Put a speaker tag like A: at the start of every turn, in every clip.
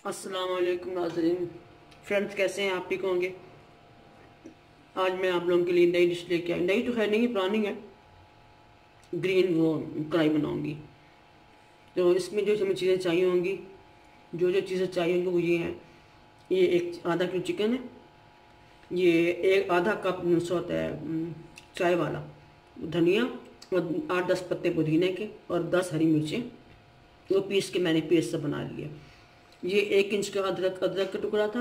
A: अस्सलाम वालेकुम नाज़रीन। फ्रेंड्स, कैसे हैं? आप ठीक होंगे। आज मैं आप लोगों के लिए नई डिश लेके आई। नई तो खैर नहीं है, पुरानी है। ग्रीन वो कढ़ाई बनाऊंगी। तो इसमें जो हमें चीज़ें चाहिए होंगी, जो चीज़ें चाहिए होंगी वो ये हैं। ये एक आधा किलो चिकन है। ये एक आधा कप नुस्खा होता है चाय वाला धनिया, और 8-10 पत्ते पुदीने के, और 10 हरी मिर्चें। वो पीस के मैंने पेस्ट से बना लिया। ये 1 इंच का अदरक अदरक का टुकड़ा था,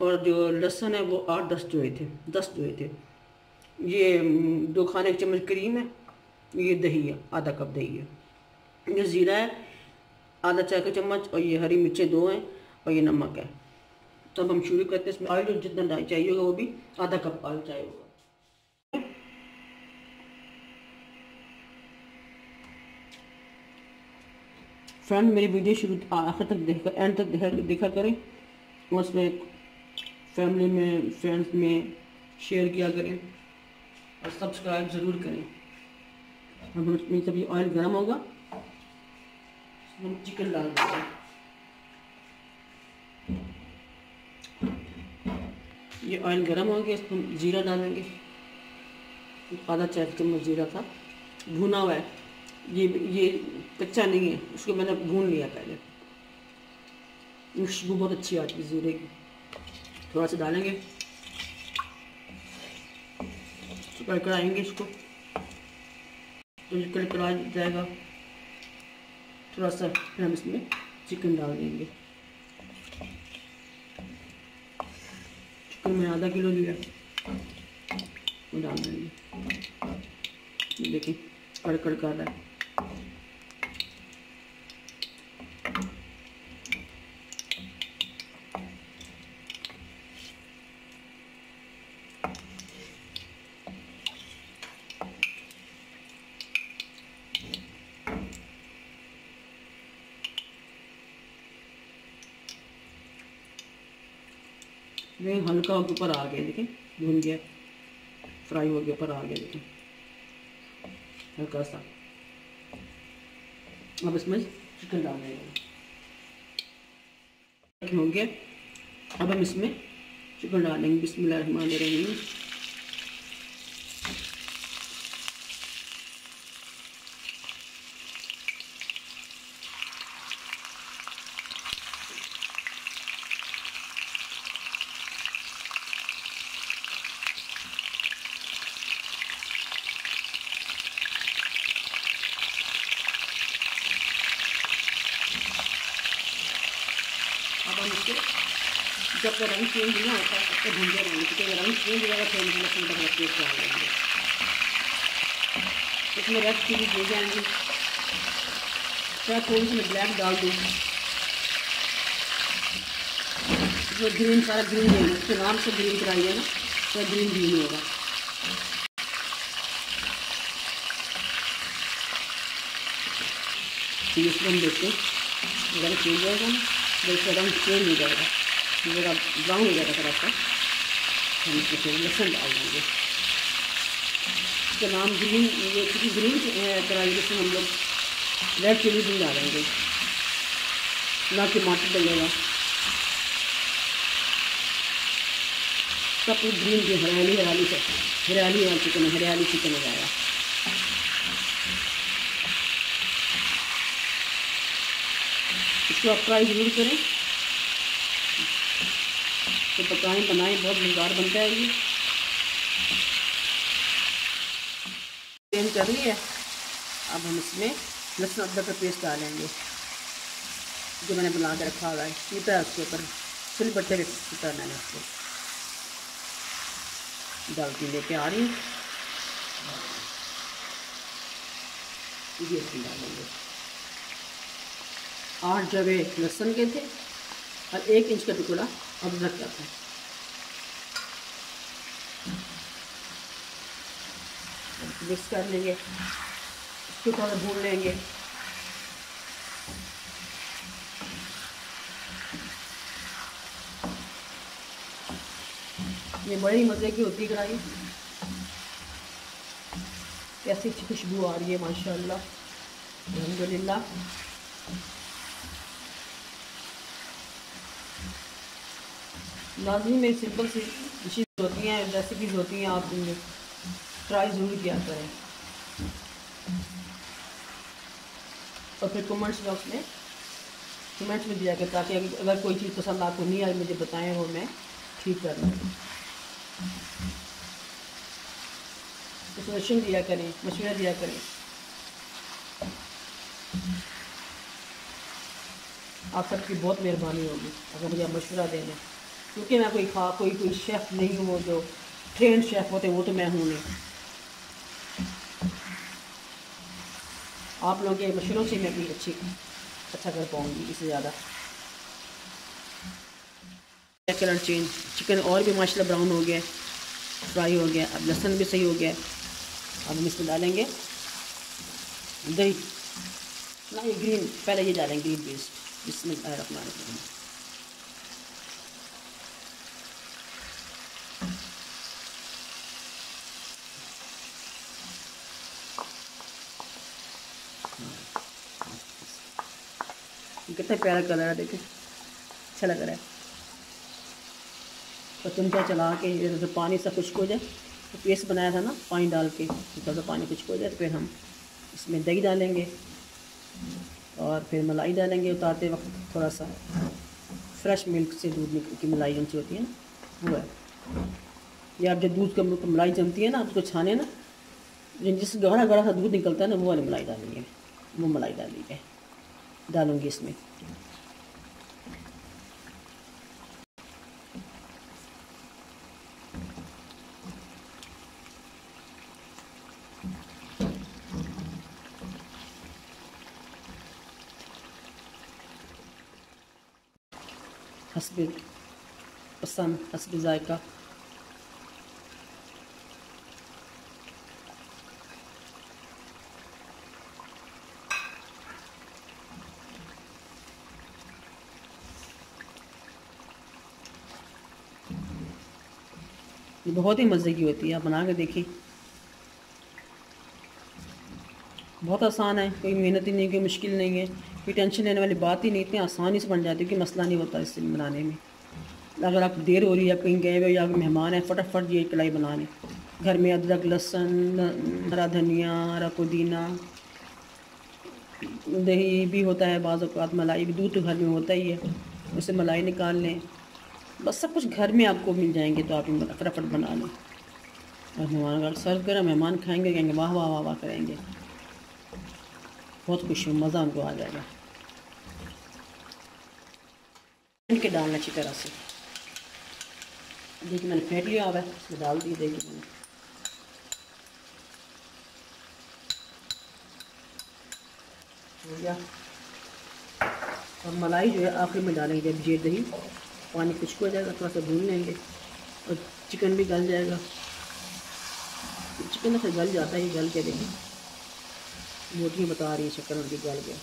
A: और जो लहसुन है वो 8-10 जोए थे, 10 जोए थे। ये 2 खाने के चम्मच क्रीम है। ये दही है, आधा कप दही है। ये ज़ीरा है, आधा चाय का चम्मच, और ये हरी मिर्चें 2 हैं, और ये नमक है। तो अब हम शुरू करते हैं। इसमें ऑयल जितना चाहिए होगा वो भी आधा कप ऑयल चाहिए होगा। फ्रेंड, मेरी वीडियो शुरू आखिर तक देखकर एंड तक देखा करें, और उसमें फैमिली में, फ्रेंड्स में शेयर किया करें, और सब्सक्राइब ज़रूर करें। अब उसमें जब ये ऑयल गर्म होगा, हम चिकन डाल देंगे। ये ऑयल गर्म हो गया, इसमें ज़ीरा डालेंगे। आधा चाय का चम्मच ज़ीरा था, भुना हुआ है। ये कच्चा नहीं है, उसको मैंने भून लिया पहले। खुशबू बहुत अच्छी आती है ज़ीरे की। थोड़ा सा डालेंगे, कड़कड़ाएंगे इसको, तो ये कड़कड़ा जाएगा थोड़ा सा। फिर हम इसमें चिकन डाल देंगे। चिकन मैंने आधा किलो लिया, वो डाल देंगे। देखिए कड़कड़ कर रहा है। ये हल्का होकर ऊपर आ गया, देखिए भून गया, फ्राई हो गया, ऊपर आ गया, देखिए हल्का सा। अब इसमें चिकन डाल देंगे, हो गया। अब हम इसमें चिकन डालेंगे। बिस्मिल्लाहिर्रहमानिर्रहीम। अब हम इसको जब तक रंग चेंज नहीं होता तब तक भूनते रहेंगे, क्योंकि रंग चेंज हो जाएगा फिर हम लहसुन का पेस्ट डाल देंगे। इसमें रेड चिली दे जाएंगे, शायद थोड़ी सी मैं ब्लैक डाल दूँ। जो ग्रीन, सारा ग्रीन है, उसके नाम से ग्रीन कराई है ना, तो ग्रीन ग्रीन होगा। फिर इसमें हम देखते हैं रंग चेंज हो जाएगा ना, जैसे रंग चेंज हो जाएगा, जरा ब्राउन हो जाएगा थोड़ा सा, हम इसमें फिर लहसुन डाल देंगे। इसका नाम ग्रीन, ये क्योंकि ग्रीन कराई, जिसमें हम लोग रेड चिली भी डालेंगे, ना टमाटर डलेगा। सब कुछ ग्रीन की हरियाली हरियाली से, हरियाली वाला चिकन, हरियाली चिकन हो जाएगा। इसको आप ट्राई ज़रूर करें, तो बताएं, बनाएं, बहुत मज़ेदार बनता है ये। चेंज कर रही है। अब हम इसमें लहसुन अदरक का पेस्ट डालेंगे, जो मैंने बना के रखा हुआ है। सीता है उसके ऊपर, सिल बट्टे पे सीता है, मैंने उसको डालती लेके आ रही हूँ। ये इसमें डालेंगे। 8 जवे लहसुन के थे, और 1 इंच का टुकड़ा अदरक का था। मिक्स कर लेंगे, इसको थोड़ा भून लेंगे। ये बड़ी मज़े की होती कढ़ाई, कैसी अच्छी खुशबू आ रही है माशाल्लाह, अल्हम्दुलिल्लाह। नाज़रीन मेरी सिंपल सी डिशेज होती हैं, रेसिपीज़ होती हैं, आप ट्राई ज़रूर किया करें। और फिर कमेंट्स में दिया करें, ताकि अगर कोई चीज़ पसंद आपको नहीं आई मुझे बताएं और मैं ठीक कर लूँ। सजेशन दिया करें, मशवरा दिया करें। आप सबकी बहुत मेहरबानी होगी अगर मुझे मशवरा देना, क्योंकि मैं कोई शेफ़ नहीं हूँ। वो जो ट्रेंड शेफ़ होते हैं वो तो मैं हूँ नहीं। आप लोगों के मशवरों से मैं भी अच्छा कर पाऊँगी इससे ज़्यादा। कलर चेंज, चिकन और भी माशाल्लाह ब्राउन हो गया, फ्राई हो गया। अब लहसुन भी सही हो गया। अब हम इसमें डालेंगे दही ना, ये ग्रीन, पहले ये डालेंगे ग्रीन पेस्ट। बिस्मिल्लाहिर्रहमानिर्रहीम। कितना प्यारा कलर है, देखिए अच्छा लग रहा है। तो चमचा चला के जब पानी सा खुश्क हो जाए, तो पेस्ट बनाया था ना पानी डाल के, थोड़ा सा पानी खुश्क हो जाए तो फिर हम इसमें दही डालेंगे और फिर मलाई डालेंगे उतारते वक्त। थोड़ा सा फ्रेश मिल्क से दूध की मलाई जमती होती है ना, वो है। या आप जब दूध का मलाई जमती है ना, आप उसको छाने ना, जिस गाढ़ा गाढ़ा सा दूध निकलता है ना, वो वाली मलाई डालेंगे। वो मलाई डालूँगी इसमें। हस्बे पसंद, हस्बे जायका। ये बहुत ही मज़े की होती है, आप बना के देखिए। बहुत आसान है, कोई मेहनत ही नहीं, कोई मुश्किल नहीं है, कोई टेंशन लेने वाली बात ही नहीं। इतनी आसानी से बन जाती है कि मसला नहीं होता इससे बनाने में। अगर आप देर हो रही है, कहीं गए हुए या मेहमान है, फटाफट ये कढ़ाई बना लें। घर में अदरक, लहसुन, हरा धनिया, हरा पुदीना, दही भी होता है, बाज़ औक़ात मलाई भी, दूध तो घर में होता ही है, उससे मलाई निकाल लें। बस सब कुछ घर में आपको मिल जाएंगे, तो आप फटाफट बना लें और मेहमान अगर सर्व करें, मेहमान खाएंगे, कहेंगे वाह वाह वाह वाह करेंगे, बहुत खुश हूँ, मज़ा उनको आ जाएगा। इनके डालना अच्छी तरह से। देखिए मैंने फेंट लिया हुआ है, इसमें डाल दिए। देखिए मैंने हो गया। और मलाई जो है आखिर में डालेंगे, जब ये दही पानी खुश्क हो जाएगा, थोड़ा सा भून लेंगे और चिकन भी गल जाएगा। चिकन तो गल जाता है, गल के देखिए मोटी बता रही है शक्कर उनकी, गल गया।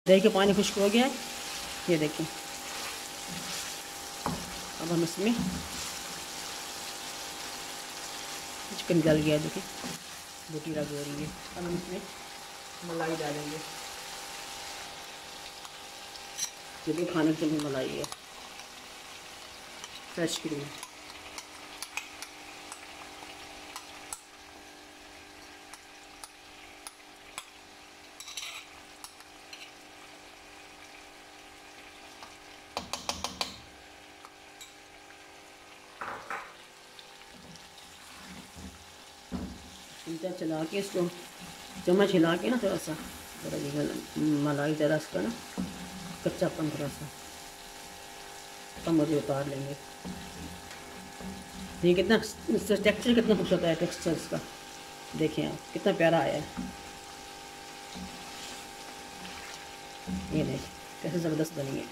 A: दही का पानी खुश्क हो गया है, ये देखिए। अब हम इसमें चिकन गल गया, देखिए बोटी लग हो रही है। अब हम इसमें मलाई डालेंगे, क्योंकि खाने के लिए मलाई है फ्रेश क्रीम। चमचा चला के इसको, चम्मच हिला के ना थोड़ा सा, मलाई ज़रा इसका ना कच्चापन थोड़ा सा कम मुझे उतार लेंगे। ये कितना टेक्सचर कितना खूबसूरत है, टेक्सचर इसका देखें आप, कितना प्यारा आया है। ये देखिए कैसे ज़बरदस्त बनी है।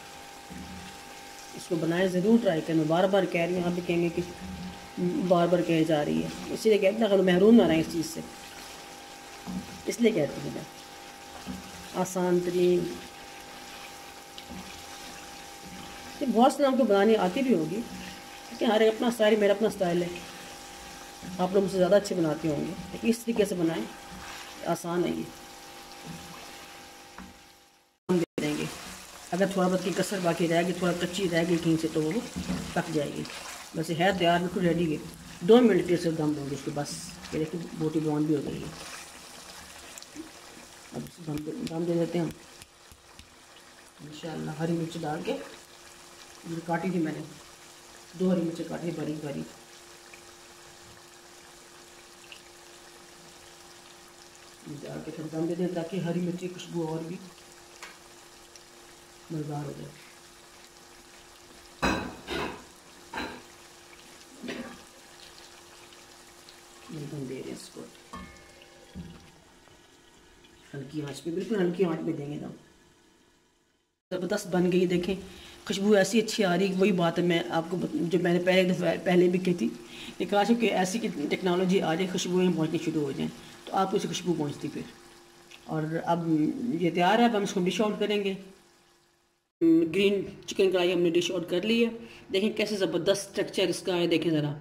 A: इसको बनाए ज़रूर ट्राई करें, मैं बार बार कह रही हूँ, आप भी कहेंगे कि बार बार कह जा रही है, इसीलिए कहते हैं अगर महरूम ना रहें इस चीज़ से, इसलिए कहती हूँ मैं। आसान तरीन, ये बहुत से लोगों को बनानी आती भी होगी, ठीक है, हर एक अपना स्टाइल, मेरा अपना स्टाइल है। आप लोग मुझसे ज़्यादा अच्छे बनाते होंगे, लेकिन इस तरीके से बनाएं, आसान है ये। हम दे देंगे, अगर थोड़ा बहुत की कसर बाकी रहेगी, थोड़ा कच्ची रहेगी कहीं से, तो वो पक जाएगी। वैसे है तैयार, बिल्कुल रेडी है। 2 मिनट के सिर्फ दम दूँगी उसके बस। ये देखिए बोटी ब्राउन भी हो गई है। अब दम दे देते हैं हम इंशाल्लाह। हरी मिर्च डाल के, ये काटी थी मैंने, 2 हरी मिर्च काटी बारीक बारीक। डाल के फिर दम दे दें, ताकि हरी मिर्च की खुशबू और भी मज़ेदार हो जाए। दम दे रहे हैं इसको हल्की आंच पे, बिल्कुल हल्की आंच पे देंगे दम। ज़बरदस्त बन गई, देखें खुशबू ऐसी अच्छी आ रही है। वही बात है, मैं आपको जो मैंने पहले भी की थी, कि काश कि ऐसी की टेक्नोलॉजी आ जाए, खुशबुएँ पहुँचनी शुरू हो जाएँ, तो आपको इसे खुशबू पहुँचती फिर। और अब ये तैयार है, अब हम इसको डिश आउट करेंगे। ग्रीन चिकन कढ़ाई हमने डिश आउट कर ली है। देखें कैसे ज़बरदस्त स्ट्रक्चर इसका है, देखें ज़रा,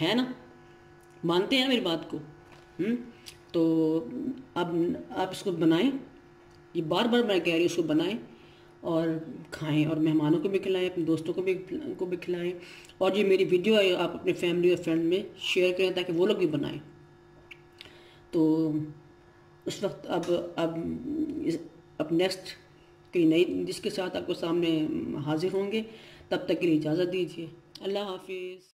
A: है ना? मानते हैं मेरी बात को? तो अब आप इसको बनाएं, ये बार बार मैं कह रही हूँ, इसको बनाएं और खाएं, और मेहमानों को भी खिलाएं, अपने दोस्तों को भी खिलाएं। और ये मेरी वीडियो है, आप अपने फैमिली और फ्रेंड में शेयर करें, ताकि वो लोग भी बनाएं। तो उस वक्त अब नेक्स्ट कई नई डिश के साथ आपको सामने हाजिर होंगे। तब तक के लिए इजाज़त दीजिए। अल्लाह हाफिज़।